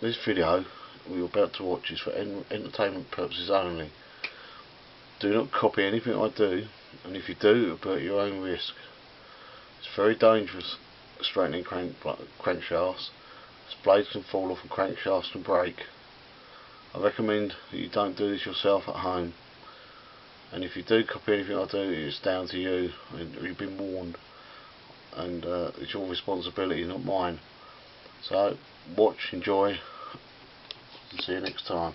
This video we're about to watch is for entertainment purposes only. Do not copy anything I do, and if you do, it'll be at your own risk. It's very dangerous straightening crankshafts. As blades can fall off and crankshafts can break. I recommend that you don't do this yourself at home. And if you do copy anything I do, it's down to you, and you've been warned. And it's your responsibility, not mine. So watch, enjoy, and see you next time.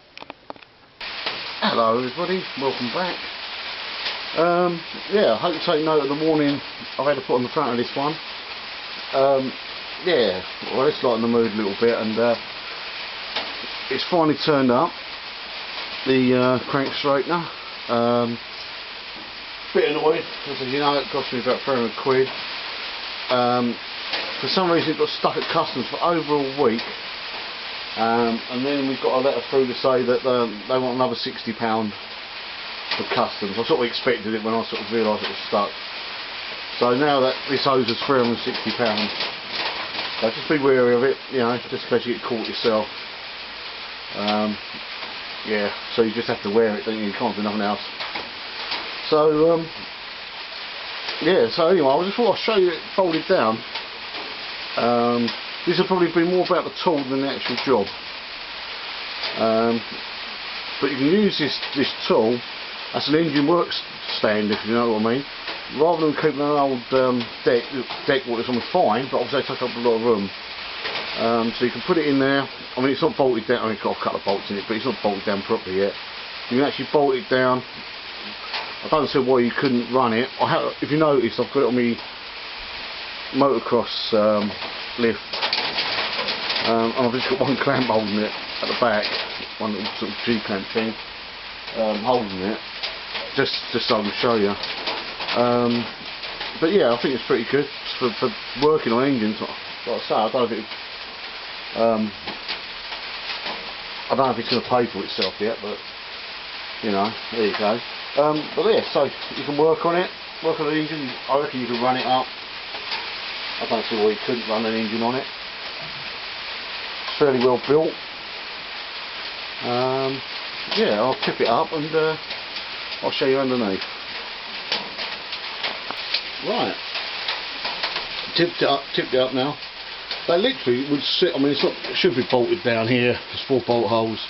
Hello everybody, welcome back. Yeah, I hope you take note of the warning I've had to put on the front of this one. Yeah, well, it's lighten the mood a little bit, and it's finally turned up, the crank straightener. Bit annoyed, because as you know it cost me about 300 quid. For some reason it got stuck at customs for over a week, and then we got a letter through to say that they want another £60 for customs. I sort of expected it when I sort of realised it was stuck. So now that this owes us £360, so just be wary of it, you know, just in case you get caught yourself. Yeah, so you just have to wear it, don't you? You can't do nothing else. So yeah, so anyway, I just thought I'd show you it folded down. This will probably be more about the tool than the actual job. But you can use this tool as an engine works stand, if you know what I mean. Rather than keeping an old deck what is fine, but obviously they take up a lot of room. So you can put it in there. I mean, it's not bolted down. I mean, it's got a couple of bolts in it, but it's not bolted down properly yet. You can actually bolt it down. I don't see why you couldn't run it. If you notice, I've got it on my motocross lift, and I've just got one clamp holding it at the back, one little sort of G-clamp thing holding it, just so I can show you. But yeah, I think it's pretty good for working on engines. Like I say, I don't know if it's going to pay for itself yet, but you know, there you go. But yeah, so you can work on it, work on the engine. I reckon you can run it up. I don't see why you couldn't run an engine on it. It's fairly well built. Yeah, I'll tip it up and I'll show you underneath. Right, tipped it up now. They literally would sit. I mean, it should be bolted down here. There's 4 bolt holes.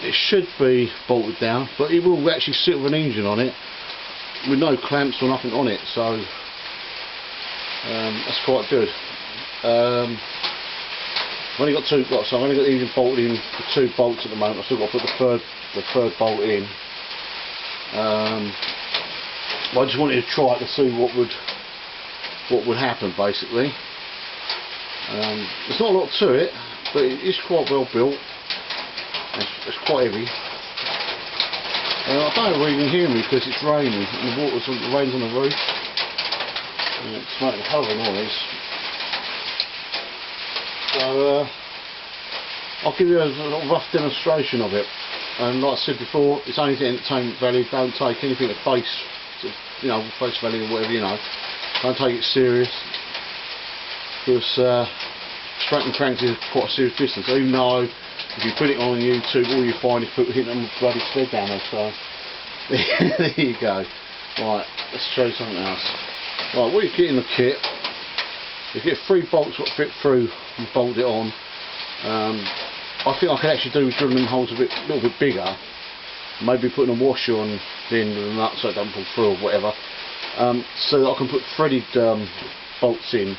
It should be bolted down, but it will actually sit with an engine on it with no clamps or nothing on it, so that's quite good. I've only got I've only got the engine bolted in for 2 bolts at the moment. I've still got to put the third bolt in. I just wanted to try it to see what would happen, basically. There's not a lot to it, but it is quite well built. It's quite heavy. I don't know if you can hear me because it's raining and the rain's on the roof. It's making a hell of a noise. So I'll give you a rough demonstration of it. And like I said before, it's only to entertainment value. Don't take anything at face, you know, face value or whatever, you know. Don't take it serious, because straightening cranks is quite a serious business. Even though if you put it on YouTube, all you find is people hitting them with bloody sledgehammer. So there you go. Right, let's show you something else. Right, what you get in the kit, you get 3 bolts that fit through and bolt it on. I think I could actually do drilling them holes a little bit bigger. Maybe putting a washer on the end of the nut so it doesn't pull through or whatever. So that I can put threaded bolts in,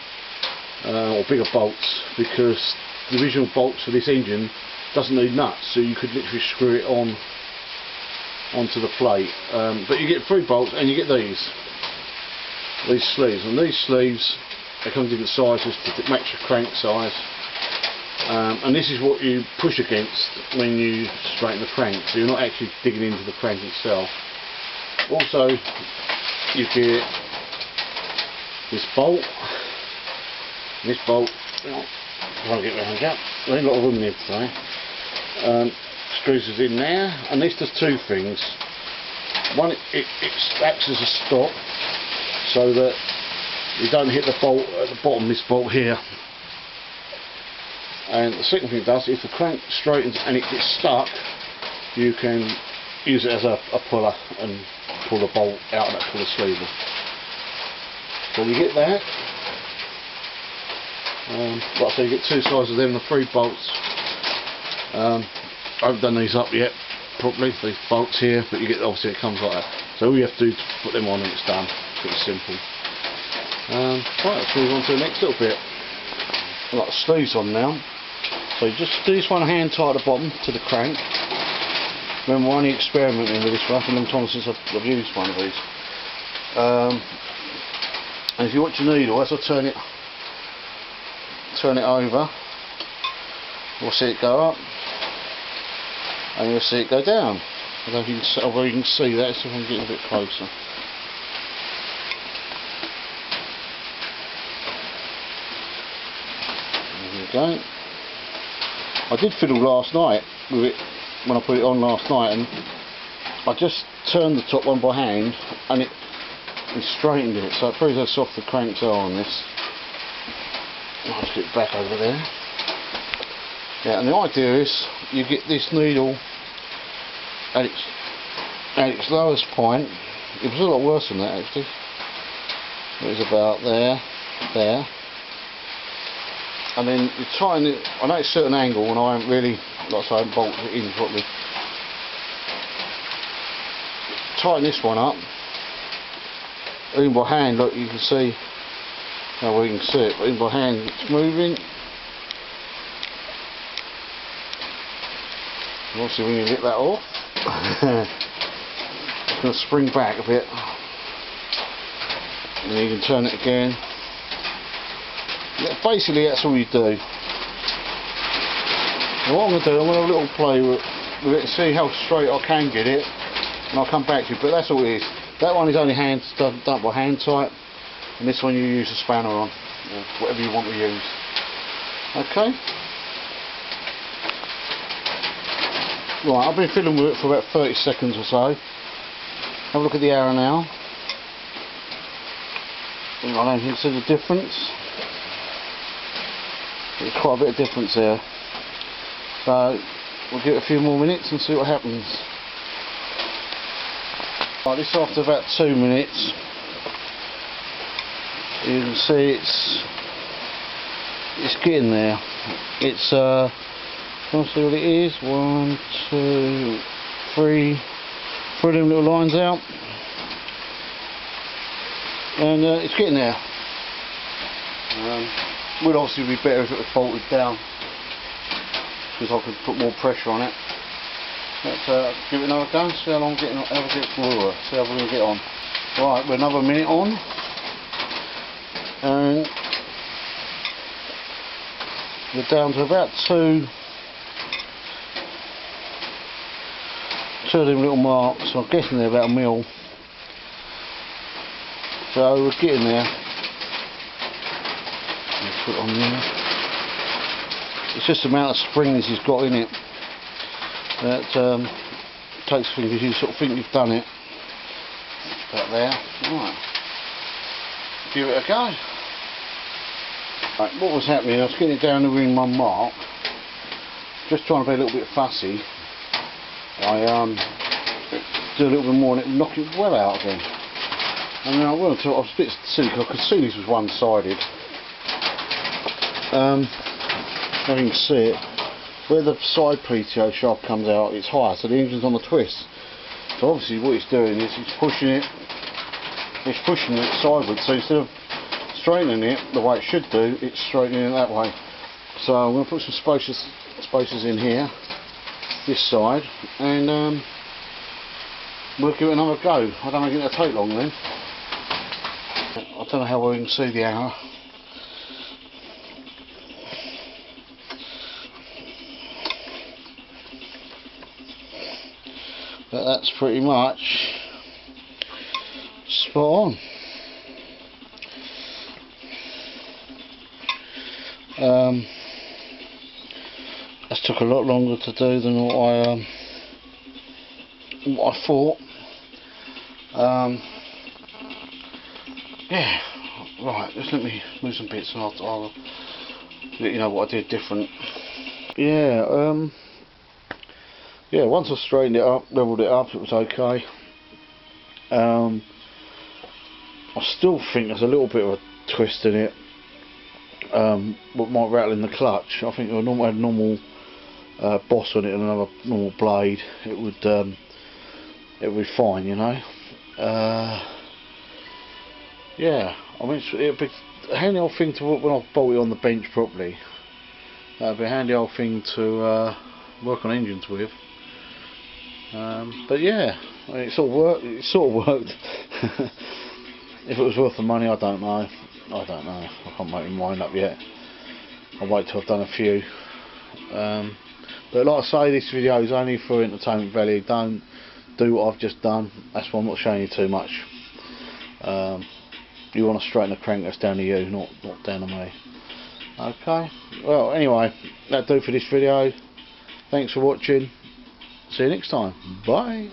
or bigger bolts, because the original bolts for this engine doesn't need nuts, so you could literally screw it onto the plate. But you get 3 bolts, and you get these sleeves, and these sleeves, they come in different sizes to match your crank size. And this is what you push against when you straighten the crank, so you're not actually digging into the crank itself. Also, you get this bolt. This bolt, trying to get around that. There's a lot of room in here today. Screws us in there, and this does 2 things. One, it acts as a stop, so that you don't hit the bolt at the bottom. This bolt here And the second thing it does, if the crank straightens and it gets stuck, you can use it as a puller and pull the bolt out of that puller sleeve. So you get that. Like I say, you get two sides of them, the 3 bolts. I haven't done these up yet properly, these bolts here, but you get, obviously it comes like that. So all you have to do is put them on and it's done. Pretty simple. Right, let's move on to the next little bit. I've got the sleeves on now. So you just do this one hand tight at the bottom to the crank. Remember, I'm only experimenting with this one. It's a long time since I've used one of these. And if you watch your needle, as I turn it over, you'll see it go up and you'll see it go down. I don't know if you can see that, so if I can get a bit closer. There we go. I did fiddle last night with it when I put it on last night, and I just turned the top one by hand and it straightened it, so it proves how soft the cranks are on this. I'll just get it back over there. Yeah, and the idea is you get this needle at its lowest point. It was a lot worse than that actually. It was about there. And then you tighten it. I know it's a certain angle, and I haven't really, like I say, I haven't bolted it in properly. Tighten this one up. Even by hand, look, you can see. Well, you can see it, but even by hand, it's moving. And obviously, when you get that off, it's going to spring back a bit. And then you can turn it again. Yeah, basically that's all you do. And what I'm going to do, I'm going to have a little play with it and see how straight I can get it, and I'll come back to you, but that's all it is. That one is only done by hand tight, and this one you use a spanner on, or whatever you want to use. Okay? Right, I've been fiddling with it for about 30 seconds or so. Have a look at the arrow now. I don't think you can see the difference. There's quite a bit of difference there. So we'll give it a few more minutes and see what happens. Right, this after about 2 minutes. You can see it's getting there. It's can I see what it is? 1, 2, 3. 3 of them little lines out. And it's getting there. Would obviously be better if it was bolted down, because I could put more pressure on it. Let's give it another go, see how long we're getting on. See how we're going to get on. Right, we're another minute on, and we're down to about two of them little marks. I'm guessing they're about a mil. So we're getting there. Put it on there. It's just the amount of spring this has got in it that takes things, because you sort of think you've done it. About there. Right. Give it a go. Right, what was happening, I was getting it down to within 1 mark. Just trying to be a little bit fussy. I do a little bit more and it would knock it well out again. And then I was a bit silly because I could see this was one-sided. You can see it, where the side PTO shaft comes out, it's higher, so the engine's on the twist. So obviously what it's doing is it's pushing it sideways. So instead of straightening it the way it should do, it's straightening it that way. So I'm going to put some spacers in here, this side, and we'll give it another go. I don't think it'll take long then. I don't know how well you can see the arrow. But that's pretty much spot on. That took a lot longer to do than what I thought. Yeah, right, just let me move some bits and I'll let you know what I did different. Yeah, yeah, once I straightened it up, levelled it up, it was okay. I still think there's a little bit of a twist in it. What might rattle in the clutch. I think if I had a normal boss on it and another normal blade, it would be fine, you know. Yeah, I mean, it'd be a handy old thing to when I've bolted it on the bench properly. That'd be a handy old thing to work on engines with. But yeah, I mean, it sort of worked. If it was worth the money, I don't know. I can't make my mind up yet. I'll wait till I've done a few. But like I say, this video is only for entertainment value. Don't do what I've just done. That's why I'm not showing you too much. You want to straighten the crank, that's down to you, not down to me. Okay. Well, anyway, that'll do for this video. Thanks for watching. See you next time. Bye.